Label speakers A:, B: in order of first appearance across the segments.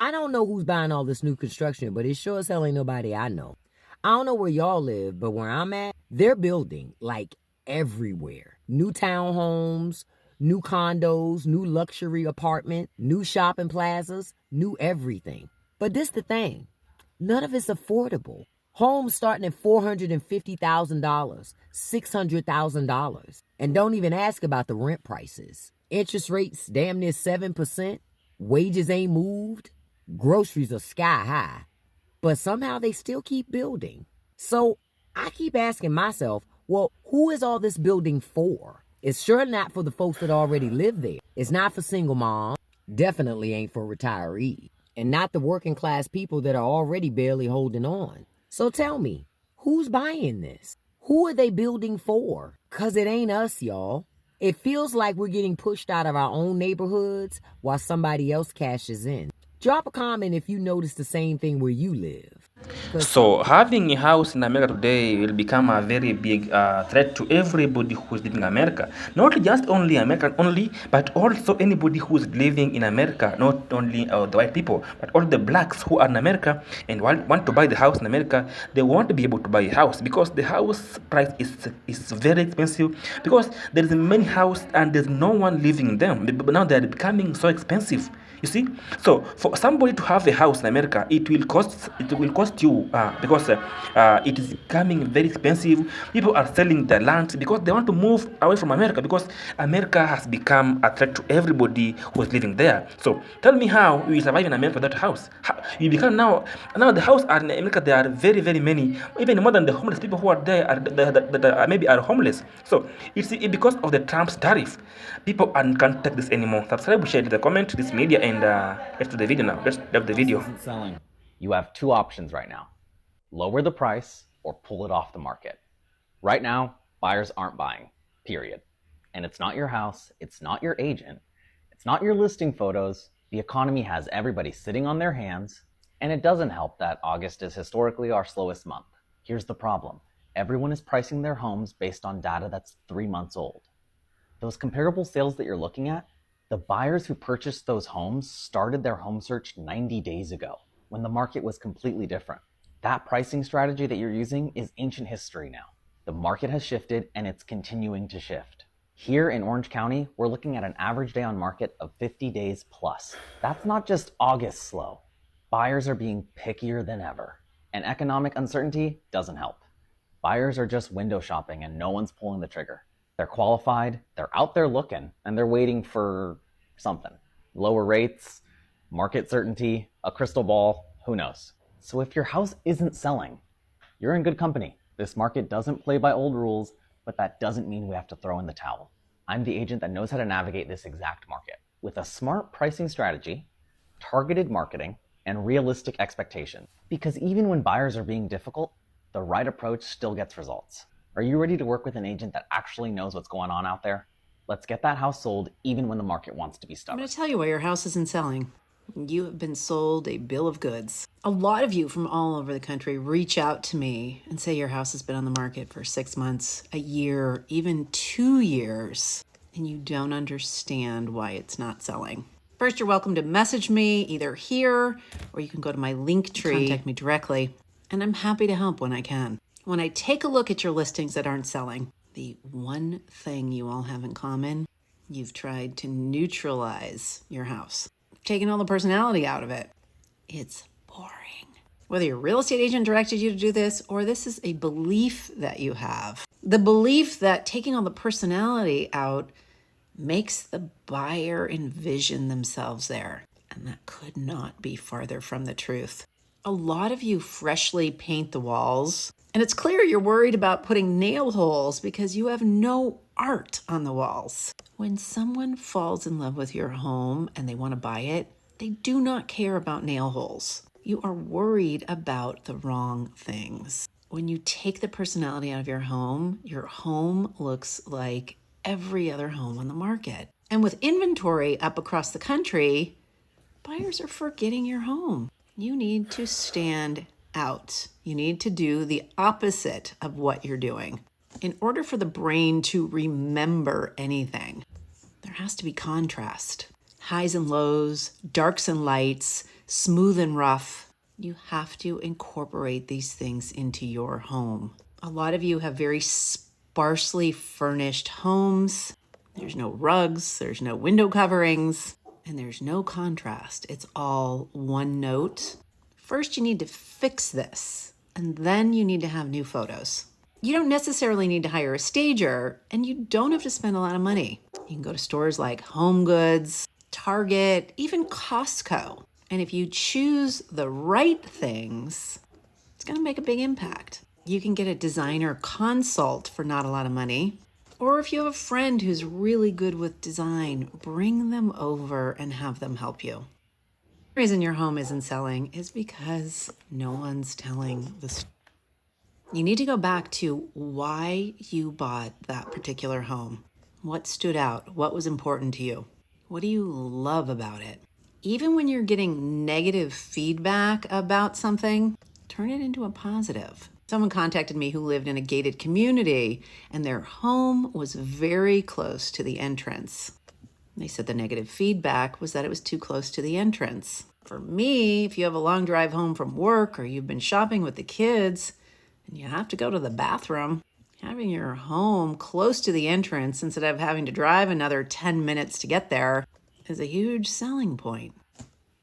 A: I don't know who's buying all this new construction, but it sure as hell ain't nobody I know. I don't know where y'all live, but where I'm at, they're building like everywhere. New townhomes, new condos, new luxury apartment, new shopping plazas, new everything. But this the thing, none of it's affordable. Homes starting at $450,000, $600,000. And don't even ask about the rent prices. Interest rates damn near 7%. Wages ain't moved. Groceries are sky high. But somehow they still keep building. So I keep asking myself, well, who is all this building for? It's sure not for the folks that already live there. It's not for single moms. Definitely ain't for retirees. And not the working class people that are already barely holding on. So tell me, who's buying this? Who are they building for? Because it ain't us, y'all. It feels like we're getting pushed out of our own neighborhoods while somebody else cashes in. Drop a comment if you notice the same thing where you live.
B: So having a house in America today will become a very big threat to everybody who's living in America. Not just only American only, but also anybody who's living in America, not only the white people, but all the blacks who are in America and want to buy the house in America. They want to be able to buy a house because the house price is very expensive, because there is many houses and there's no one living in them. But now they're becoming so expensive. You see, so for somebody to have a house in America, it will cost you because it is becoming very expensive. People are selling their land because they want to move away from America, because America has become a threat to everybody who is living there. So tell me how you will survive in America without a house. You become now the house are in America. There are very very many, even more than the homeless people who are there that maybe are homeless. So it's because of the Trump's tariff. People can't take this anymore. Subscribe, share, the comment, this media, and let's do the video now. Let's have the video.
C: Isn't selling. You have two options right now: lower the price or pull it off the market. Right now, buyers aren't buying, period. And it's not your house, it's not your agent, it's not your listing photos. The economy has everybody sitting on their hands, and it doesn't help that August is historically our slowest month. Here's the problem: everyone is pricing their homes based on data that's 3 months old. Those comparable sales that you're looking at, the buyers who purchased those homes started their home search 90 days ago, when the market was completely different. That pricing strategy that you're using is ancient history now. The market has shifted and it's continuing to shift. Here in Orange County, we're looking at an average day on market of 50 days plus. That's not just August slow. Buyers are being pickier than ever, and economic uncertainty doesn't help. Buyers are just window shopping and no one's pulling the trigger. They're qualified, they're out there looking, and they're waiting for something. Lower rates, market certainty, a crystal ball, who knows? So if your house isn't selling, you're in good company. This market doesn't play by old rules, but that doesn't mean we have to throw in the towel. I'm the agent that knows how to navigate this exact market with a smart pricing strategy, targeted marketing, and realistic expectations. Because even when buyers are being difficult, the right approach still gets results. Are you ready to work with an agent that actually knows what's going on out there? Let's get that house sold even when the market wants to be stubborn.
D: I'm going to tell you why your house isn't selling. You have been sold a bill of goods. A lot of you from all over the country reach out to me and say your house has been on the market for 6 months, a year, even 2 years, and you don't understand why it's not selling. First, you're welcome to message me either here or you can go to my link tree, contact me directly, and I'm happy to help when I can. When I take a look at your listings that aren't selling, the one thing you all have in common, you've tried to neutralize your house. Taking all the personality out of it. It's boring. Whether your real estate agent directed you to do this or this is a belief that you have. The belief that taking all the personality out makes the buyer envision themselves there. And that could not be farther from the truth. A lot of you freshly paint the walls, and it's clear you're worried about putting nail holes because you have no art on the walls. When someone falls in love with your home and they want to buy it, they do not care about nail holes. You are worried about the wrong things. When you take the personality out of your home looks like every other home on the market. And with inventory up across the country, buyers are forgetting your home. You need to stand out. You need to do the opposite of what you're doing. In order for the brain to remember anything, there has to be contrast. Highs and lows, darks and lights, smooth and rough. You have to incorporate these things into your home. A lot of you have very sparsely furnished homes. There's no rugs, there's no window coverings, and there's no contrast. It's all one note. First, you need to fix this, and then you need to have new photos. You don't necessarily need to hire a stager, and you don't have to spend a lot of money. You can go to stores like Home Goods, Target, even Costco. And if you choose the right things, it's going to make a big impact. You can get a designer consult for not a lot of money. Or if you have a friend who's really good with design, bring them over and have them help you. The reason your home isn't selling is because no one's telling the story. You need to go back to why you bought that particular home. What stood out? What was important to you? What do you love about it? Even when you're getting negative feedback about something, turn it into a positive. Someone contacted me who lived in a gated community, and their home was very close to the entrance. They said the negative feedback was that it was too close to the entrance. For me, if you have a long drive home from work or you've been shopping with the kids and you have to go to the bathroom, having your home close to the entrance instead of having to drive another 10 minutes to get there is a huge selling point.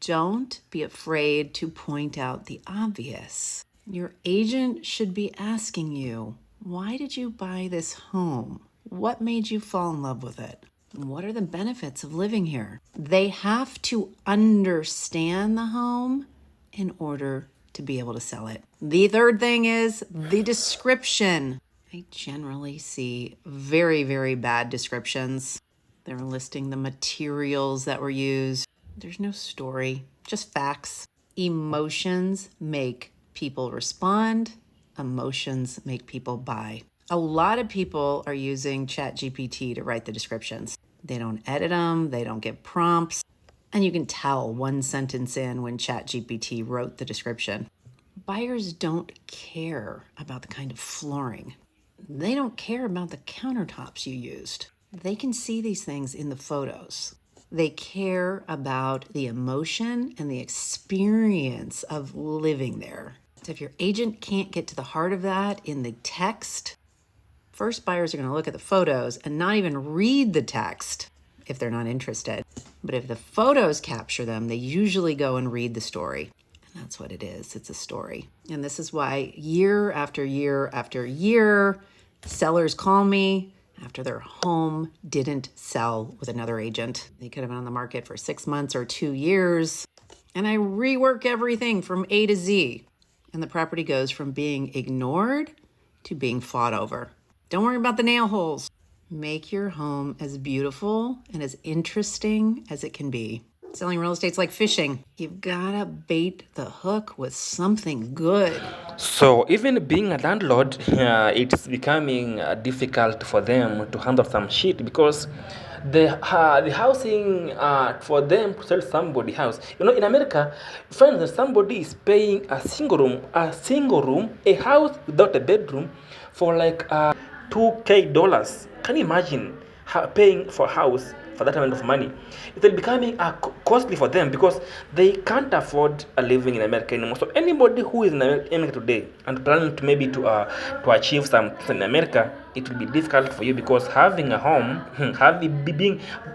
D: Don't be afraid to point out the obvious. Your agent should be asking you, why did you buy this home? What made you fall in love with it? What are the benefits of living here? They have to understand the home in order to be able to sell it. The third thing is the description. I generally see very, very bad descriptions. They're listing the materials that were used. There's no story, just facts. Emotions make people respond. Emotions make people buy. A lot of people are using ChatGPT to write the descriptions. They don't edit them, they don't give prompts, and you can tell one sentence in when ChatGPT wrote the description. Buyers don't care about the kind of flooring. They don't care about the countertops you used. They can see these things in the photos. They care about the emotion and the experience of living there. So if your agent can't get to the heart of that in the text, first buyers are going to look at the photos and not even read the text if they're not interested. But if the photos capture them, they usually go and read the story. And that's what it is. It's a story. And this is why year after year after year, sellers call me after their home didn't sell with another agent. They could have been on the market for 6 months or 2 years. And I rework everything from A to Z. And the property goes from being ignored to being fought over. Don't worry about the nail holes. Make your home as beautiful and as interesting as it can be. Selling real estate's like fishing. You've gotta bait the hook with something good.
B: So even being a landlord, it's becoming difficult for them to handle some shit because the housing for them to sell somebody house. You know, in America, for instance, somebody is paying a single room, a house without a bedroom, for like $2K. Can you imagine paying for a house for that amount of money? It's becoming costly for them because they can't afford a living in America anymore. So anybody who is in America today and planning to maybe to achieve something in America, it will be difficult for you because having a home,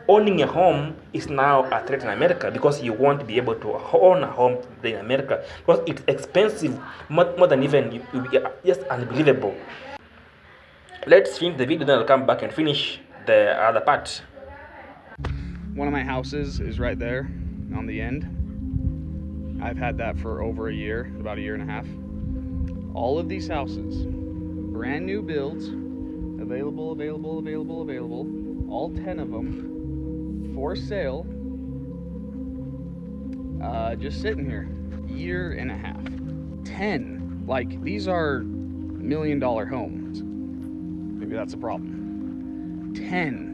B: owning a home is now a threat in America because you won't be able to own a home in America because it's expensive more than even just unbelievable. Let's finish the video, then I'll come back and finish the other part.
E: One of my houses is right there on the end. I've had that for over a year, about a year and a half. All of these houses, brand new builds, available, all 10 of them for sale, just sitting here, year and a half. 10, like these are $1 million homes. Maybe that's a problem. 10.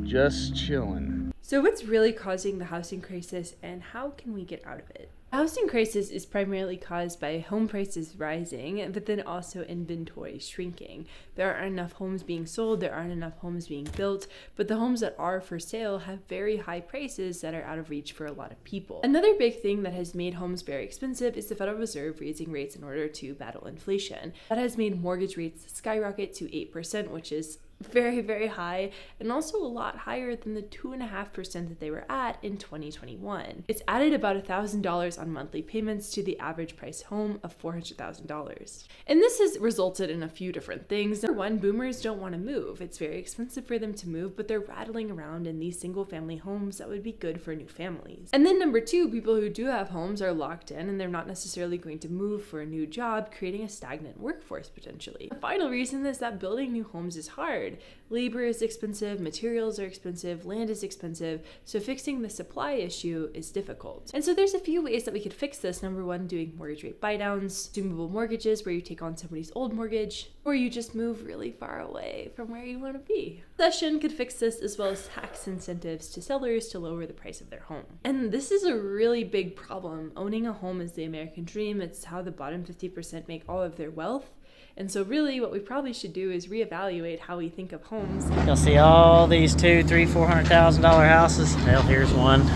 E: Just chilling.
F: So what's really causing the housing crisis and how can we get out of it? The housing crisis is primarily caused by home prices rising, but then also inventory shrinking. There aren't enough homes being sold, there aren't enough homes being built, but the homes that are for sale have very high prices that are out of reach for a lot of people. Another big thing that has made homes very expensive is the Federal Reserve raising rates in order to battle inflation. That has made mortgage rates skyrocket to 8%, which is very, very high, and also a lot higher than the 2.5% that they were at in 2021. It's added about $1,000 on monthly payments to the average price home of $400,000. And this has resulted in a few different things. Number one, boomers don't want to move. It's very expensive for them to move, but they're rattling around in these single family homes that would be good for new families. And then number two, people who do have homes are locked in and they're not necessarily going to move for a new job, creating a stagnant workforce potentially. The final reason is that building new homes is hard. Labor is expensive, materials are expensive, land is expensive, so fixing the supply issue is difficult. And so there's a few ways that we could fix this. Number one, doing mortgage rate buydowns, assumable mortgages where you take on somebody's old mortgage, or you just move really far away from where you want to be. Recession could fix this, as well as tax incentives to sellers to lower the price of their home. And this is a really big problem. Owning a home is the American dream. It's how the bottom 50% make all of their wealth. And so really what we probably should do is reevaluate how we think of homes.
G: You'll see all these $200,000, $300,000, $400,000 houses. Hell, here's one.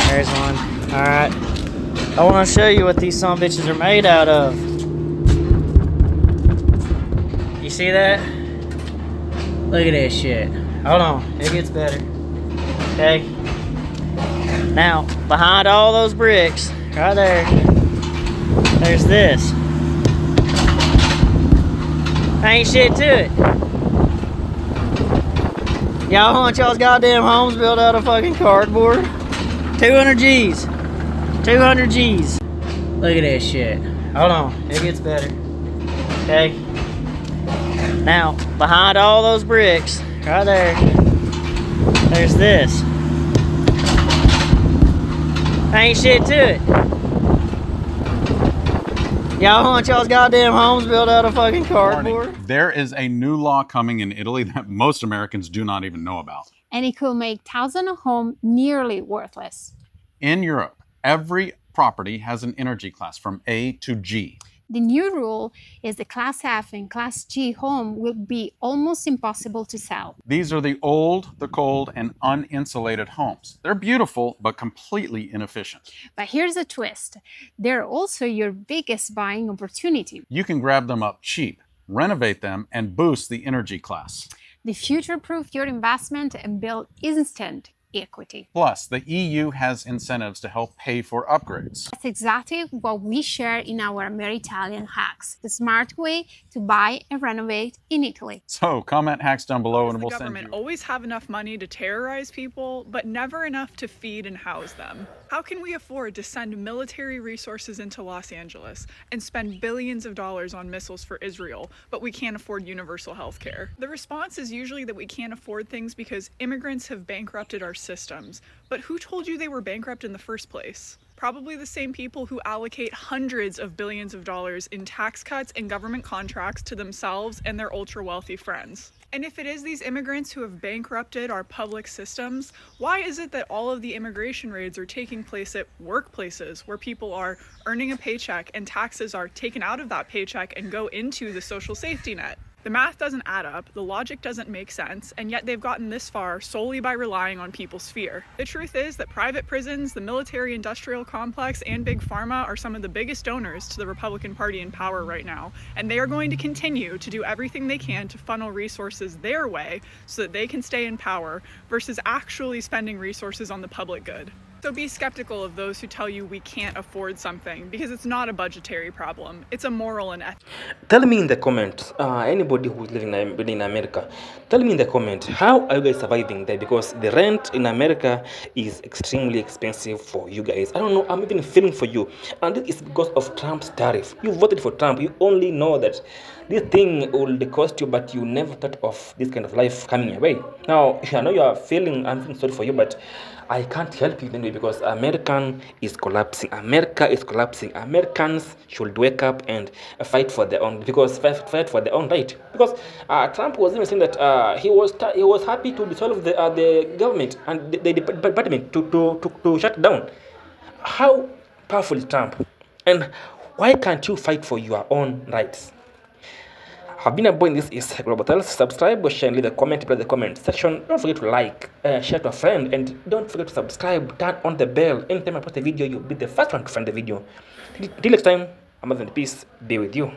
G: There's one. All right. I want to show you what these sumbitches are made out of. You see that? Look at this shit. Hold on. It gets better. Okay. Now, behind all those bricks, right there, there's this. Ain't shit to it. Y'all want y'all's goddamn homes built out of fucking cardboard? 200 G's. 200 G's. Look at this shit. Hold on. It gets better. Okay. Now, behind all those bricks, right there, there's this. Ain't shit to it. Y'all want y'all's goddamn homes built out of fucking cardboard?
H: There is a new law coming in Italy that most Americans do not even know about.
I: And it could make thousands of homes nearly worthless.
H: In Europe, every property has an energy class from A to G.
I: The new rule is the Class F and Class G home will be almost impossible to sell.
H: These are the old, the cold, and uninsulated homes. They're beautiful, but completely inefficient.
I: But here's a twist. They're also your biggest buying opportunity.
H: You can grab them up cheap, renovate them, and boost the energy class.
I: They future-proof your investment and build instant equity.
H: Plus, the EU has incentives to help pay for upgrades.
I: That's exactly what we share in our Ameritalian hacks, the smart way to buy and renovate in Italy.
H: So comment hacks down below and we'll
J: the
H: send
J: government
H: you.
J: always have enough money to terrorize people, but never enough to feed and house them? How can we afford to send military resources into Los Angeles and spend billions of dollars on missiles for Israel, but we can't afford universal health care? The response is usually that we can't afford things because immigrants have bankrupted our systems. But who told you they were bankrupt in the first place? Probably the same people who allocate hundreds of billions of dollars in tax cuts and government contracts to themselves and their ultra-wealthy friends. And if it is these immigrants who have bankrupted our public systems, why is it that all of the immigration raids are taking place at workplaces where people are earning a paycheck and taxes are taken out of that paycheck and go into the social safety net? The math doesn't add up, the logic doesn't make sense, and yet they've gotten this far solely by relying on people's fear. The truth is that private prisons, the military-industrial complex, and Big Pharma are some of the biggest donors to the Republican Party in power right now, and they are going to continue to do everything they can to funnel resources their way so that they can stay in power versus actually spending resources on the public good. So be skeptical of those who tell you we can't afford something, because it's not a budgetary problem, it's a moral and ethical.
B: Tell me in the comments, anybody who's living in America, tell me in the comment, how are you guys surviving there? Because the rent in America is extremely expensive for you guys. I don't know, I'm even feeling for you. And this is because of Trump's tariff. You voted for Trump, you only know that this thing will cost you, but you never thought of this kind of life coming your way. Now, I know I'm feeling sorry for you, but I can't help it anyway because America is collapsing. America is collapsing. Americans should wake up and fight for their own fight for their own right. Because Trump was even saying that he was happy to dissolve the government and the department to shut down. How powerful is Trump? And why can't you fight for your own rights? Have been a boy in this is Global Tales. Subscribe, share, and leave a comment below the comment section. Don't forget to like, share to a friend, and don't forget to subscribe, turn on the bell. Anytime I post a video, you'll be the first one to find the video. Till next time, Amazon peace be with you.